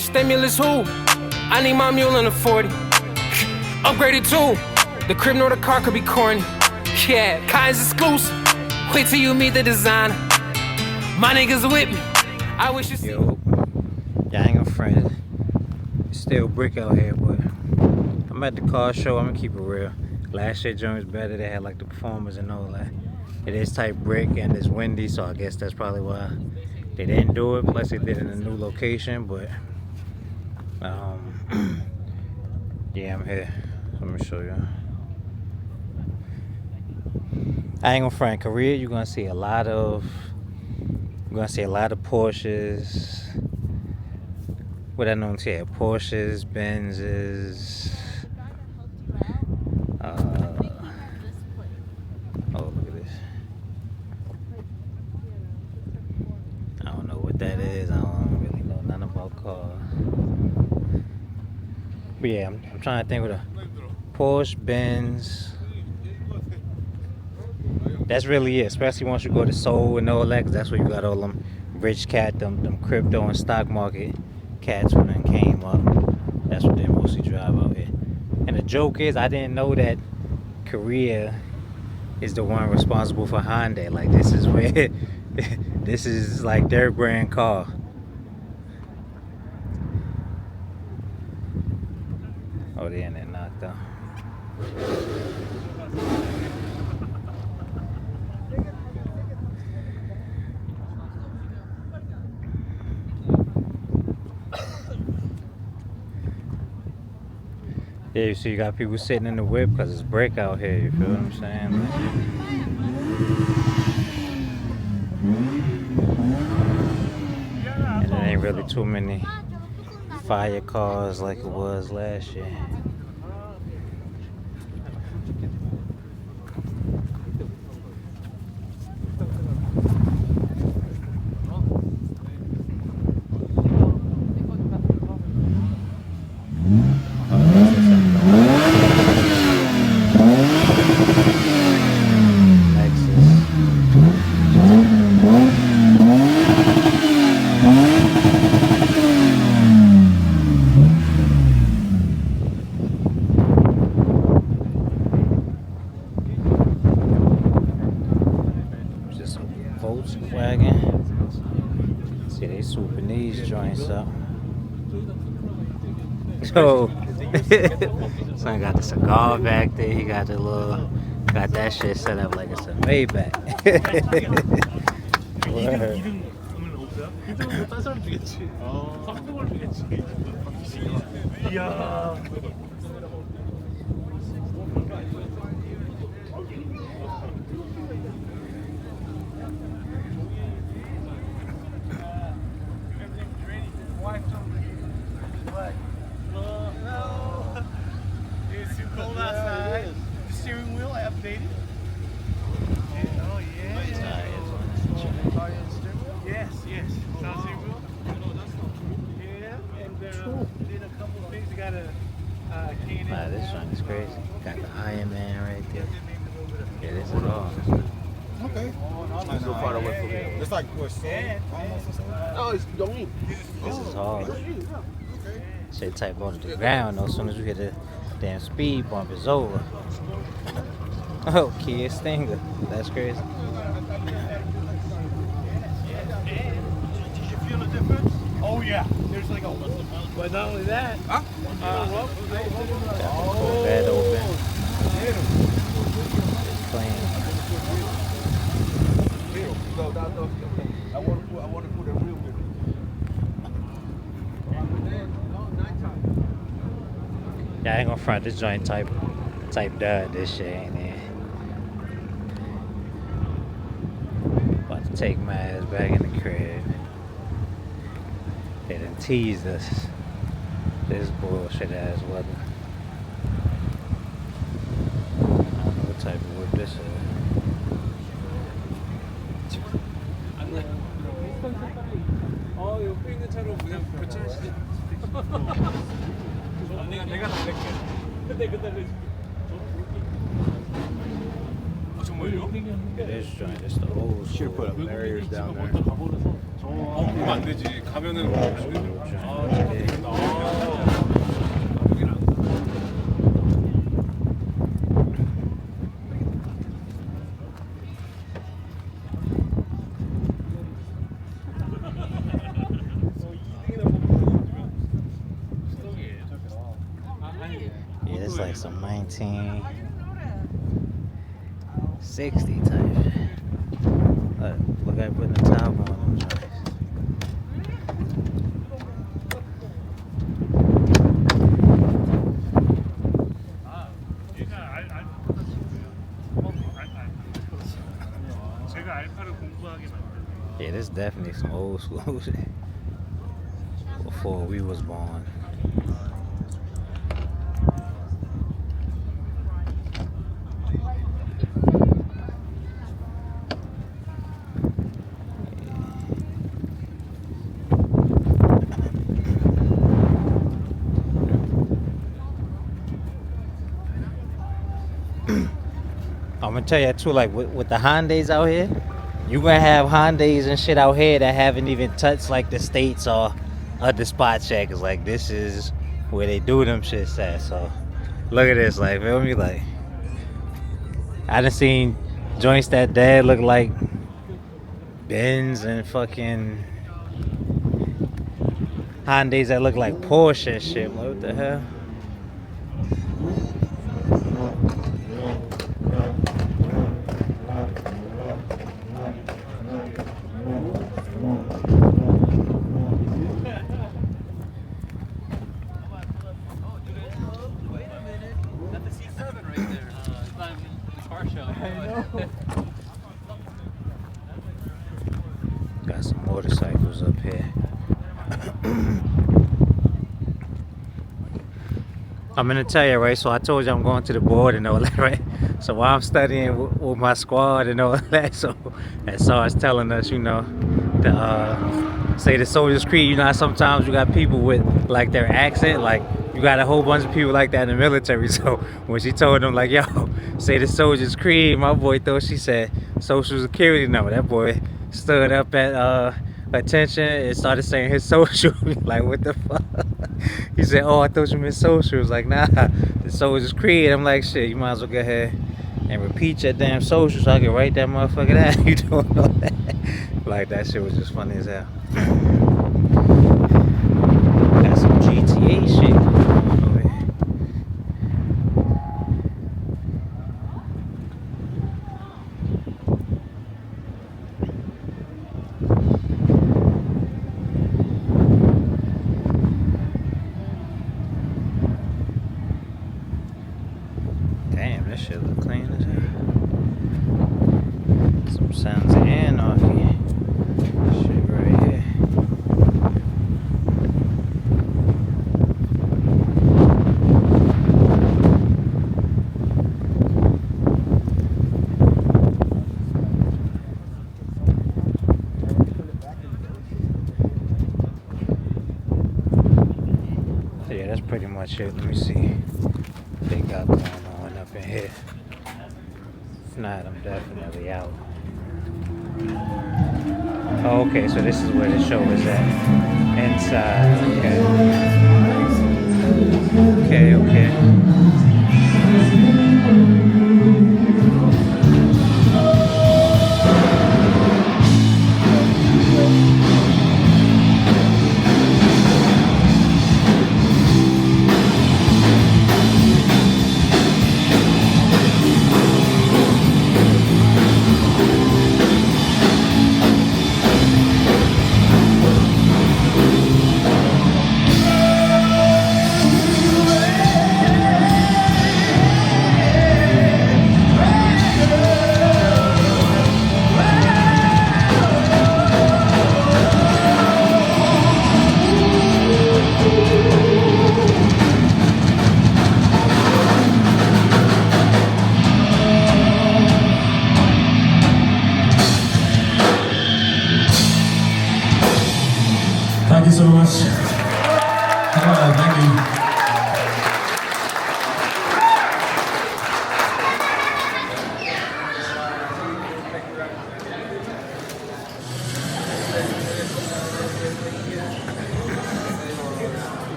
Stimulus who? I need my mule in a 40. Upgraded too. The crib nor the car could be corny. Yeah, Kai's exclusive. Wait till you meet the designer. My niggas with me. I wish you see. Yo, y'all ain't gonna front it. It's still brick out here, but I'm at the car show. I'm gonna keep it real. Last year joint was better. They had like the performers and all that. It is type brick and it's windy, so I guess that's probably why they didn't do it. Plus they did it in a new location, but yeah, I'm here. Let me show you. I ain't gonna front. Korea, you're gonna see a lot of Porsches. What I know here, Porsches, Benzes. Oh, look at this. I don't know what that is. I don't really know nothing about cars. But yeah, I'm trying to think with a Porsche, Benz. That's really it, especially once you go to Seoul and all that, 'cause that's where you got all them rich cat, them crypto and stock market cats when they came up. That's what they mostly drive out here. And the joke is, I didn't know that Korea is the one responsible for Hyundai. Like, this is where, this is like their brand car. Oh, they in there knocked out. Yeah, you see, you got people sitting in the whip because it's brick out here. You feel what I'm saying? And there ain't really too many fire cars like it was last year. Volkswagen. See, they swooping these joints up. So, son got the cigar back there. He got got that shit set up like it's a Maybach. It's too cold outside. The steering wheel I updated. Oh yeah. Yes, yes. Sound steering wheel. Yeah, and then a couple of things. You got a K&N. Wow, this one is crazy. Got the Iron Man right there. Yeah, this is all. Okay. So far away from here. It's like what, almost or something? Oh, it's don't eat. This is hard. Shit type on the ground though. As soon as you hit the damn speed bump, it's over. Oh, Kia Stinger. That's crazy. Did you feel the difference? Oh yeah. There's like a. But not only that. Got the bed open. It's playing. I want to put a real with it. Yeah, I ain't gonna front this joint type dud. This shit ain't it. About to take my ass back in the crib. They done teased us. This bullshit ass weather. I don't know what type of whip this is. 옆에 있는 차로 그냥 교체하시죠. 내가 달랠게. 근데 달래줄게. 정말요? This joint is the old Should school. put up barriers down there. 그러면 안 되지. 가면은 Old joint. it's like some 1960 type shit. Look at putting the top on them joints. 제가 알파를 공부하게 만든. Yeah, this is definitely some old school shit. Before we was born. I'm gonna tell you too, like with the Hyundais out here, you gonna have Hyundais and shit out here that haven't even touched like the States or other spots yet. Cause like this is where they do them shits at. So look at this, like feel me, like I done seen joints that dad look like Benz and fucking Hyundais that look like Porsche and shit. What the hell? Got some motorcycles up here. I'm gonna tell you, right? So I told you I'm going to the board and all that, right? So while I'm studying with my squad and all that, so as Sarge telling us, you know, the say the Soldier's Creed, you know how sometimes you got people with like their accent, like you got a whole bunch of people like that in the military. So when she told them like, yo, say the Soldier's Creed, my boy thought she said Social Security number. That boy stood up at attention and started saying his social. Like, what the fuck? He said, oh, I thought you meant social. It was like, nah, the Soldier's Creed. I'm like, shit, you might as well go ahead and repeat your damn social so I can write that motherfucker down. You doing all that? Like, that shit was just funny as hell. Got some GTA shit going on over here. Damn, this shit look clean as hell. Some sounds of anarchy. Shit right here. Yeah, that's pretty much it. Let me see what they got going on up in here. If not, I'm definitely out. Oh, okay, so this is where the show is at. Inside, okay. Okay. Thank you so much. Thank you.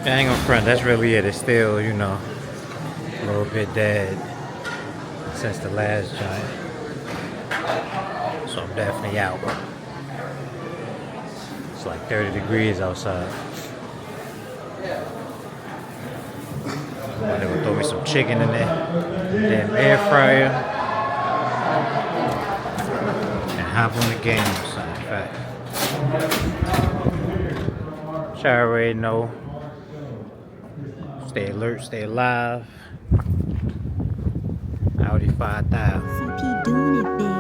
I ain't gonna front, that's really it. It's still, you know, a little bit dead since the last giant. So I'm definitely out. It's like 30 degrees outside. I'm gonna throw me some chicken in there. Damn air fryer. And hop on the game. Son, in fact. Y'all already know. Stay alert, stay alive. Audi 5000. CP doing it big.